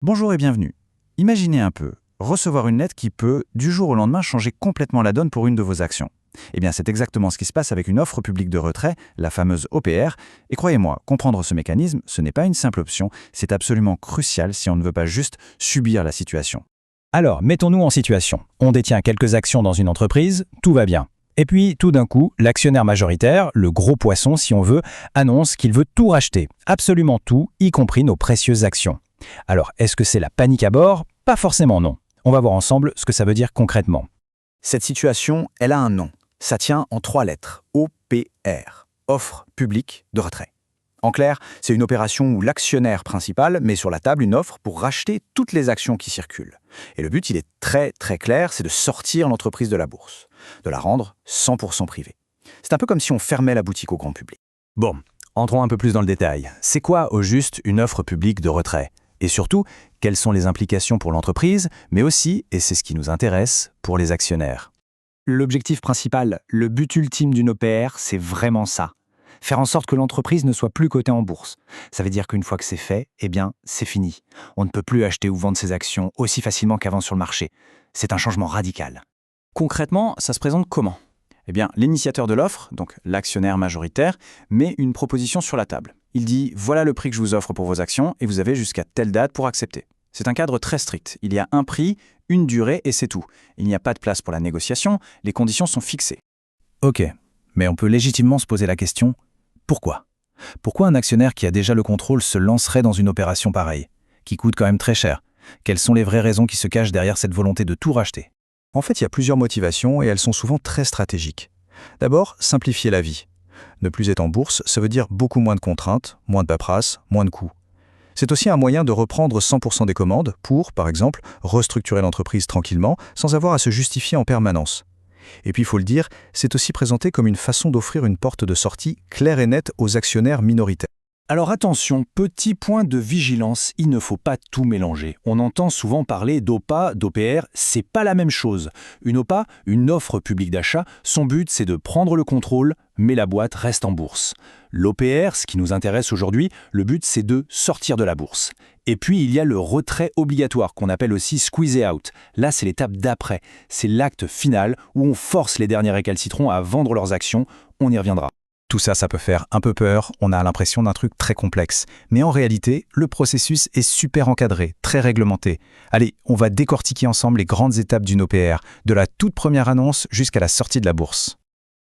Bonjour et bienvenue. Imaginez un peu, recevoir une lettre qui peut, du jour au lendemain, changer complètement la donne pour une de vos actions. Eh bien, c'est exactement ce qui se passe avec une offre publique de retrait, la fameuse OPR, et croyez-moi, comprendre ce mécanisme, ce n'est pas une simple option, c'est absolument crucial si on ne veut pas juste subir la situation. Alors, mettons-nous en situation. On détient quelques actions dans une entreprise, tout va bien. Et puis, tout d'un coup, l'actionnaire majoritaire, le gros poisson si on veut, annonce qu'il veut tout racheter, absolument tout, y compris nos précieuses actions. Alors, est-ce que c'est la panique à bord? Pas forcément non. On va voir ensemble ce que ça veut dire concrètement. Cette situation, elle a un nom. Ça tient en 3 lettres, OPR, offre publique de retrait. En clair, c'est une opération où l'actionnaire principal met sur la table une offre pour racheter toutes les actions qui circulent. Et le but, il est très clair, c'est de sortir l'entreprise de la bourse, de la rendre 100% privée. C'est un peu comme si on fermait la boutique au grand public. Bon, entrons un peu plus dans le détail. C'est quoi, au juste, une offre publique de retrait? Et surtout, quelles sont les implications pour l'entreprise, mais aussi, et c'est ce qui nous intéresse, pour les actionnaires? L'objectif principal, le but ultime d'une OPR, c'est vraiment ça. Faire en sorte que l'entreprise ne soit plus cotée en bourse. Ça veut dire qu'une fois que c'est fait, eh bien, c'est fini. On ne peut plus acheter ou vendre ses actions aussi facilement qu'avant sur le marché. C'est un changement radical. Concrètement, ça se présente comment? Eh bien, l'initiateur de l'offre, donc l'actionnaire majoritaire, met une proposition sur la table. Il dit « Voilà le prix que je vous offre pour vos actions et vous avez jusqu'à telle date pour accepter ». C'est un cadre très strict. Il y a un prix, une durée et c'est tout. Il n'y a pas de place pour la négociation, les conditions sont fixées. Ok, mais on peut légitimement se poser la question, pourquoi? Pourquoi un actionnaire qui a déjà le contrôle se lancerait dans une opération pareille, qui coûte quand même très cher? Quelles sont les vraies raisons qui se cachent derrière cette volonté de tout racheter? En fait, il y a plusieurs motivations et elles sont souvent très stratégiques. D'abord, simplifier la vie. Ne plus être en bourse, ça veut dire beaucoup moins de contraintes, moins de paperasse, moins de coûts. C'est aussi un moyen de reprendre 100% des commandes pour, par exemple, restructurer l'entreprise tranquillement sans avoir à se justifier en permanence. Et puis, il faut le dire, c'est aussi présenté comme une façon d'offrir une porte de sortie claire et nette aux actionnaires minoritaires. Alors attention, petit point de vigilance, il ne faut pas tout mélanger. On entend souvent parler d'OPA, d'OPR, c'est pas la même chose. Une OPA, une offre publique d'achat, son but c'est de prendre le contrôle, mais la boîte reste en bourse. L'OPR, ce qui nous intéresse aujourd'hui, le but c'est de sortir de la bourse. Et puis il y a le retrait obligatoire qu'on appelle aussi squeeze out. Là c'est l'étape d'après, c'est l'acte final où on force les derniers récalcitrants à vendre leurs actions, on y reviendra. Tout ça, ça peut faire un peu peur, on a l'impression d'un truc très complexe. Mais en réalité, le processus est super encadré, très réglementé. Allez, on va décortiquer ensemble les grandes étapes d'une OPR, de la toute première annonce jusqu'à la sortie de la bourse.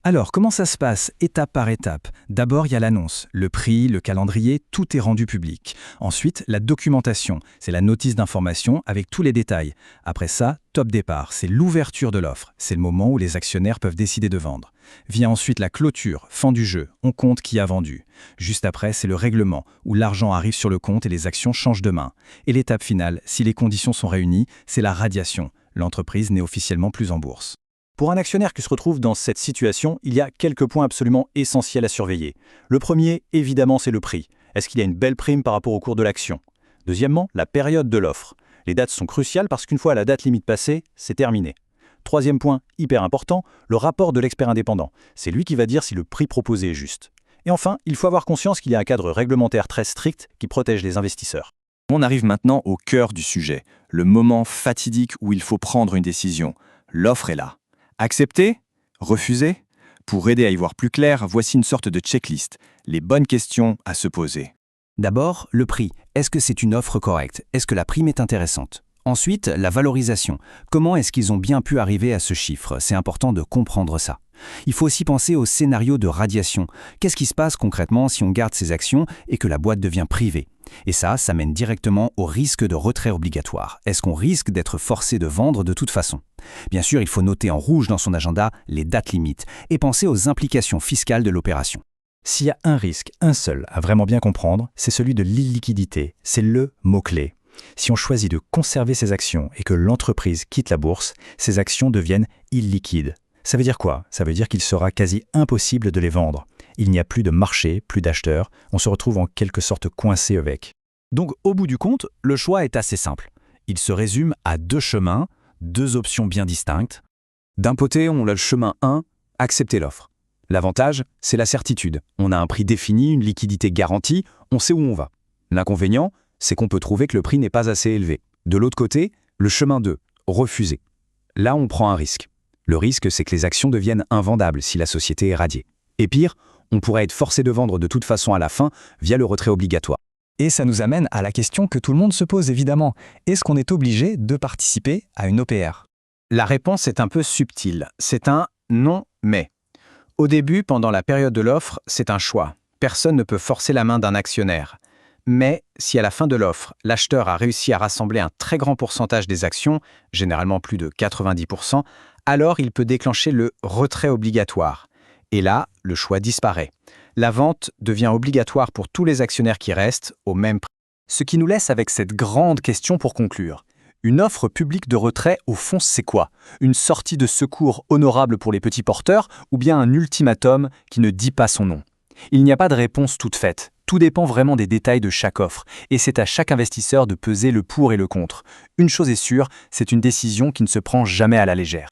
Alors, comment ça se passe, étape par étape? D'abord, il y a l'annonce, le prix, le calendrier, tout est rendu public. Ensuite, la documentation, c'est la notice d'information avec tous les détails. Après ça, top départ, c'est l'ouverture de l'offre. C'est le moment où les actionnaires peuvent décider de vendre. Vient ensuite la clôture, fin du jeu, on compte qui a vendu. Juste après, c'est le règlement, où l'argent arrive sur le compte et les actions changent de main. Et l'étape finale, si les conditions sont réunies, c'est la radiation. L'entreprise n'est officiellement plus en bourse. Pour un actionnaire qui se retrouve dans cette situation, il y a quelques points absolument essentiels à surveiller. Le premier, évidemment, c'est le prix. Est-ce qu'il y a une belle prime par rapport au cours de l'action? Deuxièmement, la période de l'offre. Les dates sont cruciales parce qu'une fois la date limite passée, c'est terminé. Troisième point, hyper important, le rapport de l'expert indépendant. C'est lui qui va dire si le prix proposé est juste. Et enfin, il faut avoir conscience qu'il y a un cadre réglementaire très strict qui protège les investisseurs. On arrive maintenant au cœur du sujet, le moment fatidique où il faut prendre une décision. L'offre est là. Accepter? Refuser? Pour aider à y voir plus clair, voici une sorte de checklist, les bonnes questions à se poser. D'abord, le prix. Est-ce que c'est une offre correcte? Est-ce que la prime est intéressante? Ensuite, la valorisation. Comment est-ce qu'ils ont bien pu arriver à ce chiffre? C'est important de comprendre ça. Il faut aussi penser au scénario de radiation. Qu'est-ce qui se passe concrètement si on garde ses actions et que la boîte devient privée? Et ça mène directement au risque de retrait obligatoire. Est-ce qu'on risque d'être forcé de vendre de toute façon? Bien sûr, il faut noter en rouge dans son agenda les dates limites et penser aux implications fiscales de l'opération. S'il y a un risque, un seul, à vraiment bien comprendre, c'est celui de l'illiquidité. C'est le mot-clé. Si on choisit de conserver ses actions et que l'entreprise quitte la bourse, ces actions deviennent illiquides. Ça veut dire quoi? Ça veut dire qu'il sera quasi impossible de les vendre. Il n'y a plus de marché, plus d'acheteurs, on se retrouve en quelque sorte coincé avec. Donc au bout du compte, le choix est assez simple. Il se résume à 2 chemins, 2 options bien distinctes. D'un côté, on a le chemin 1, accepter l'offre. L'avantage, c'est la certitude. On a un prix défini, une liquidité garantie, on sait où on va. L'inconvénient, c'est qu'on peut trouver que le prix n'est pas assez élevé. De l'autre côté, le chemin 2, refuser. Là, on prend un risque. Le risque, c'est que les actions deviennent invendables si la société est radiée. Et pire, on pourrait être forcé de vendre de toute façon à la fin via le retrait obligatoire. Et ça nous amène à la question que tout le monde se pose évidemment. Est-ce qu'on est obligé de participer à une OPR? La réponse est un peu subtile. C'est un non mais. Au début, pendant la période de l'offre, c'est un choix. Personne ne peut forcer la main d'un actionnaire. Mais si à la fin de l'offre, l'acheteur a réussi à rassembler un très grand pourcentage des actions, généralement plus de 90%, alors il peut déclencher le retrait obligatoire. Et là, le choix disparaît. La vente devient obligatoire pour tous les actionnaires qui restent au même prix. Ce qui nous laisse avec cette grande question pour conclure. Une offre publique de retrait, au fond, c'est quoi? Une sortie de secours honorable pour les petits porteurs ou bien un ultimatum qui ne dit pas son nom? Il n'y a pas de réponse toute faite. Tout dépend vraiment des détails de chaque offre, et c'est à chaque investisseur de peser le pour et le contre. Une chose est sûre, c'est une décision qui ne se prend jamais à la légère.